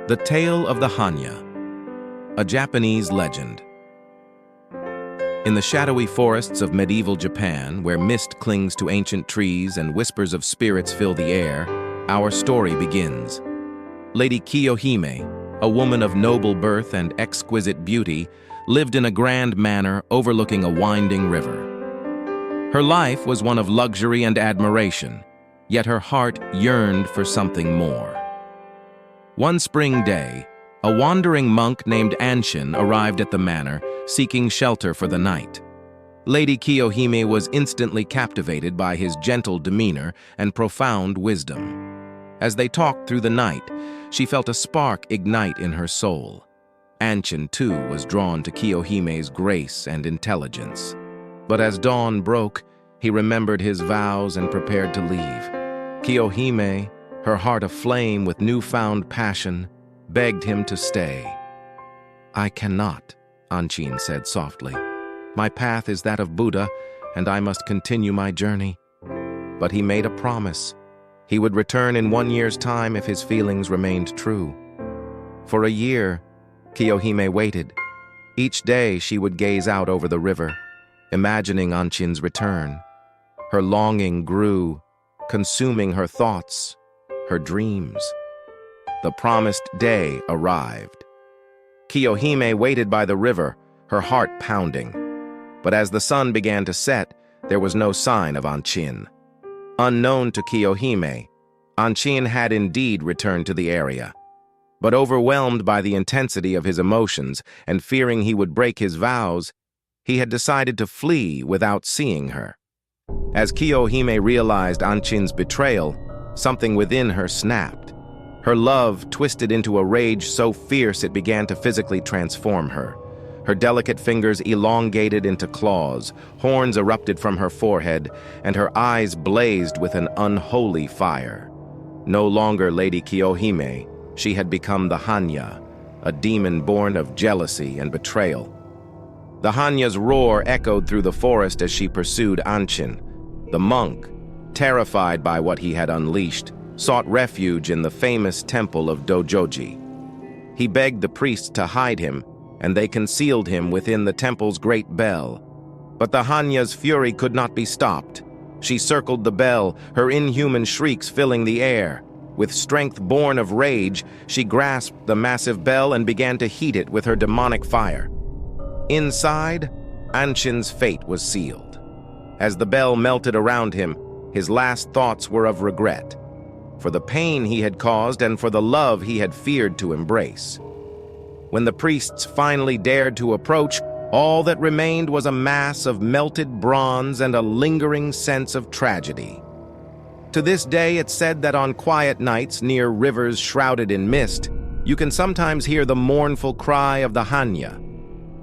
The Tale of the Hanya, a Japanese legend. In the shadowy forests of medieval Japan, where mist clings to ancient trees and whispers of spirits fill the air, our story begins. Lady Kiyohime, a woman of noble birth and exquisite beauty, lived in a grand manor overlooking a winding river. Her life was one of luxury and admiration, yet her heart yearned for something more. One spring day, a wandering monk named Anshin arrived at the manor, seeking shelter for the night. Lady Kiyohime was instantly captivated by his gentle demeanor and profound wisdom. As they talked through the night, she felt a spark ignite in her soul. Anshin, too, was drawn to Kiyohime's grace and intelligence. But as dawn broke, he remembered his vows and prepared to leave. Kiyohime, her heart aflame with newfound passion, begged him to stay. "I cannot," Anshin said softly. "My path is that of Buddha, and I must continue my journey." But he made a promise. He would return in 1 year's time if his feelings remained true. For a year, Kiyohime waited. Each day she would gaze out over the river, imagining Anshin's return. Her longing grew, consuming her thoughts, her dreams. The promised day arrived. Kiyohime waited by the river, her heart pounding. But as the sun began to set, there was no sign of Anshin. Unknown to Kiyohime, Anshin had indeed returned to the area. But overwhelmed by the intensity of his emotions and fearing he would break his vows, he had decided to flee without seeing her. As Kiyohime realized Anshin's betrayal, something within her snapped. Her love twisted into a rage so fierce it began to physically transform her. Her delicate fingers elongated into claws, horns erupted from her forehead, and her eyes blazed with an unholy fire. No longer Lady Kiyohime, she had become the Hanya, a demon born of jealousy and betrayal. The Hanya's roar echoed through the forest as she pursued Anshin. The monk, terrified by what he had unleashed, sought refuge in the famous temple of Dojoji. He begged the priests to hide him, and they concealed him within the temple's great bell. But the Hanya's fury could not be stopped. She circled the bell, her inhuman shrieks filling the air. With strength born of rage, she grasped the massive bell and began to heat it with her demonic fire. Inside, Anshin's fate was sealed. As the bell melted around him, his last thoughts were of regret, for the pain he had caused and for the love he had feared to embrace. When the priests finally dared to approach, all that remained was a mass of melted bronze and a lingering sense of tragedy. To this day, it's said that on quiet nights near rivers shrouded in mist, you can sometimes hear the mournful cry of the Hanya,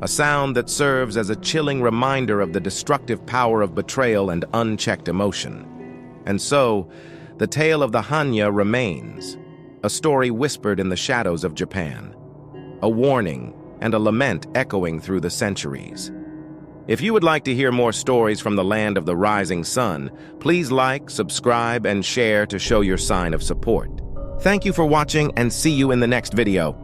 a sound that serves as a chilling reminder of the destructive power of betrayal and unchecked emotion. And so, the tale of the Hanya remains, a story whispered in the shadows of Japan, a warning and a lament echoing through the centuries. If you would like to hear more stories from the land of the rising sun, please like, subscribe, and share to show your sign of support. Thank you for watching, and see you in the next video.